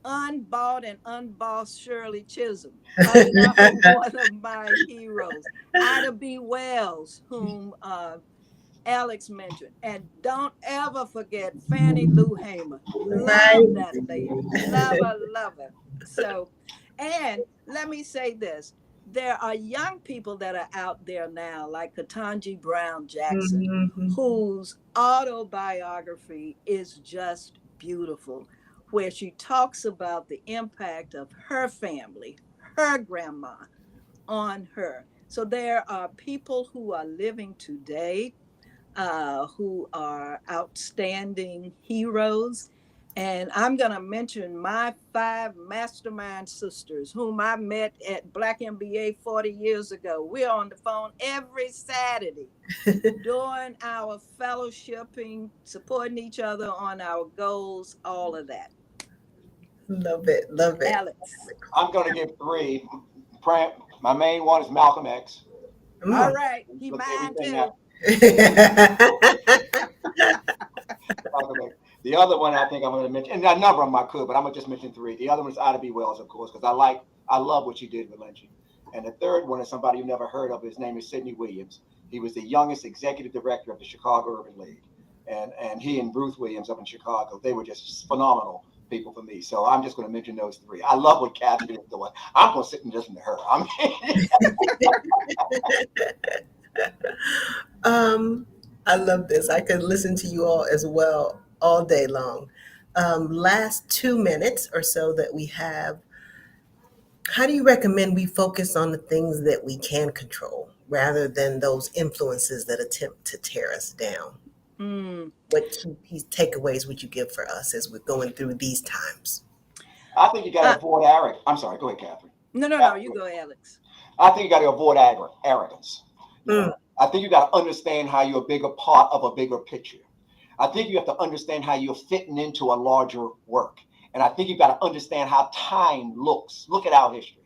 unbought and unbossed Shirley Chisholm, another one of my heroes. Ida B. Wells, whom Alex mentioned, and don't ever forget Fannie Lou Hamer. Love that lady, love her. So, and let me say this: there are young people that are out there now, like Ketanji Brown Jackson, whose autobiography is just beautiful, where she talks about the impact of her family, her grandma, on her. So there are people who are living today who are outstanding heroes. And I'm going to mention my 5 mastermind sisters, whom I met at Black MBA 40 years ago. We're on the phone every Saturday doing our fellowshipping, supporting each other on our goals, all of that. Love it. Love it. Alex. I'm going to give 3. My main one is Malcolm X. All right. He Look mine everything too. up. The other one I think I'm going to mention, and a number of them I could, but I'm going to just mention 3. The other one is Ida B. Wells, of course, because I love what she did with lynching. And the third one is somebody you never heard of. His name is Sidney Williams. He was the youngest executive director of the Chicago Urban League. And he and Ruth Williams up in Chicago, they were just phenomenal people for me. So I'm just going to mention those 3. I love what Catherine is doing. I'm going to sit and listen to her. I love this. I could listen to you all as well all day long. Last 2 minutes or so that we have, how do you recommend we focus on the things that we can control rather than those influences that attempt to tear us down? What key takeaways would you give for us as we're going through these times? I think you got to avoid arrogance. I'm sorry. Go ahead, Catherine. No. You go, Alex. I think you got to avoid arrogance. I think you got to understand how you're a bigger part of a bigger picture. I think you have to understand how you're fitting into a larger work. And I think you got to understand how time looks. Look at our history.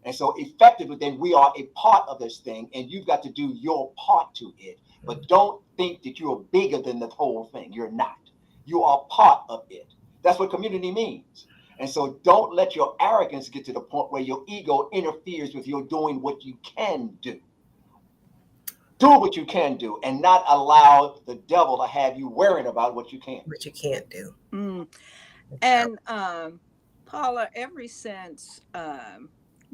And so effectively, then we are a part of this thing, and you've got to do your part to it. But don't think that you're bigger than the whole thing. You're not. You are part of it. That's what community means. And so don't let your arrogance get to the point where your ego interferes with you doing what you can do. Do what you can do and not allow the devil to have you worrying about what you can't. What you can't do. And Paula, ever since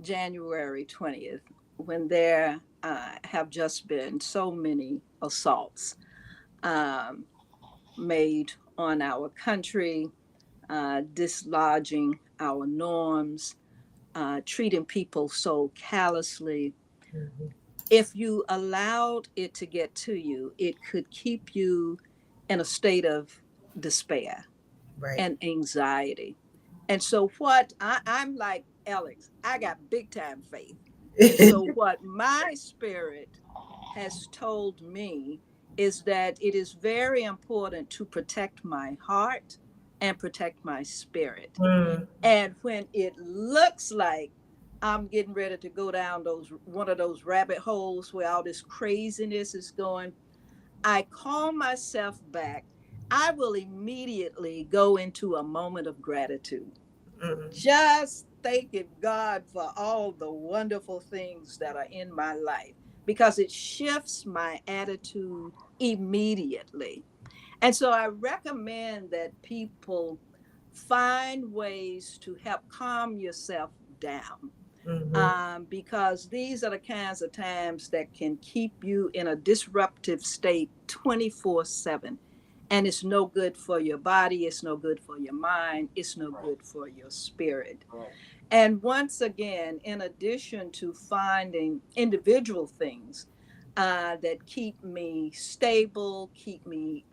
January 20th, when there have just been so many assaults made on our country, dislodging our norms, treating people so callously. If you allowed it to get to you, it could keep you in a state of despair and anxiety. And so I'm like Alex, I got big time faith. So what my spirit has told me is that it is very important to protect my heart and protect my spirit. And when it looks like I'm getting ready to go down one of those rabbit holes where all this craziness is going, I call myself back. I will immediately go into a moment of gratitude, Mm, just thanking God for all the wonderful things that are in my life because it shifts my attitude immediately. And so I recommend that people find ways to help calm yourself down, mhm, because these are the kinds of times that can keep you in a disruptive state 24/7. And it's no good for your body, it's no good for your mind, it's no Right. good for your spirit. Right. And once again, in addition to finding individual things that keep me stable, keep me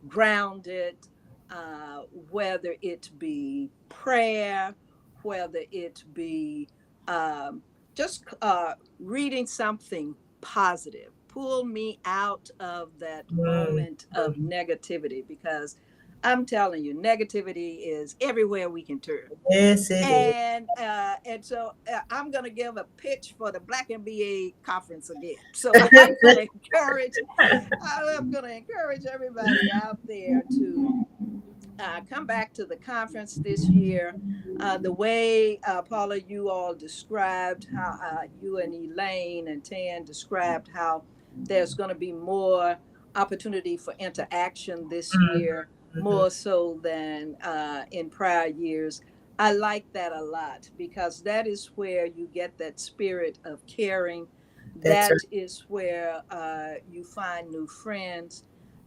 grounded, whether it be prayer, whether it be just reading something positive. Pull me out of that mm, moment of mm. negativity because I'm telling you, negativity is everywhere we can turn. Yes, it is. And so I'm going to give a pitch for the Black MBA conference again. So I'm going to encourage everybody out there to come back to the conference this year. The way, Paula, you all described how you and Elaine and Tan described how there's going to be more opportunity for interaction this Mhm, year, mhm. more so than in prior years. I like that a lot because that is where you get that spirit of caring. That's That is where you find new friends.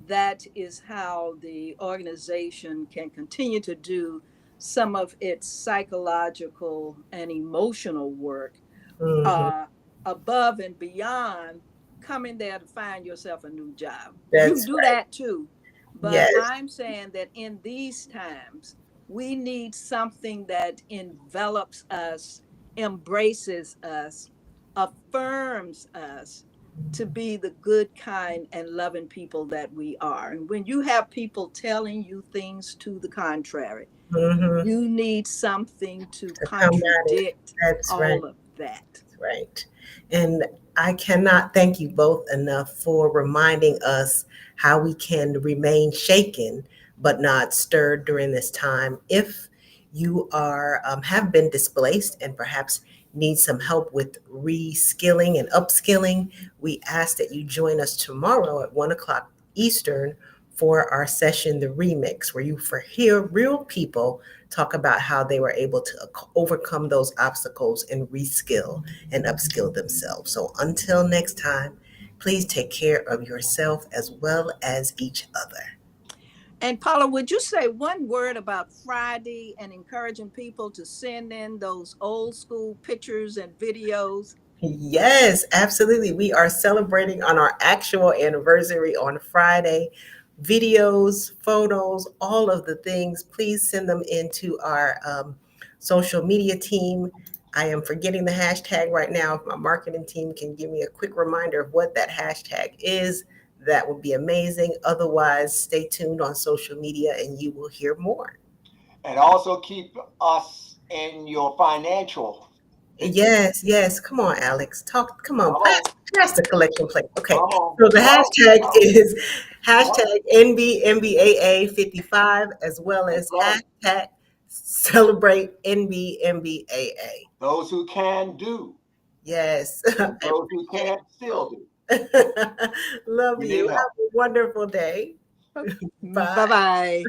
That is how the organization can continue to do some of its psychological and emotional work mhm. uh, above and beyond coming there to find yourself a new job. You can That's do right. that too. But Yes. I'm saying that in these times, we need something that envelops us, embraces us, affirms us to be the good, kind, and loving people that we are. And when you have people telling you things to the contrary, Mhm. you need something to To come at it. contradict That's right. all of that. Right. And I cannot thank you both enough for reminding us how we can remain shaken but not stirred during this time. If you are have been displaced and perhaps need some help with reskilling and upskilling, we ask that you join us tomorrow at 1 o'clock Eastern for our session, The Remix, where you hear real people talk about how they were able to overcome those obstacles and reskill and upskill themselves. So until next time, please take care of yourself as well as each other. And Paula, would you say one word about Friday and encouraging people to send in those old school pictures and videos? Yes, absolutely. We are celebrating on our actual anniversary on Friday. Videos, photos, all of the things, please send them into our social media team. I am forgetting the hashtag right now. If my marketing team can give me a quick reminder of what that hashtag is, that would be amazing. Otherwise, stay tuned on social media and you will hear more. And also keep us in your financial picture. Yes, yes. Come on, Alex. Talk. Come on. Come on, Pass the collection plate. come Okay. on, So the come hashtag on. is Yep, hashtag NBMBAA55 as well that's as right. hashtag celebrate NBMBAA. Those who can do, Yes. and those who can't still do. Love We you. need Have help. a wonderful day. Bye Bye. bye.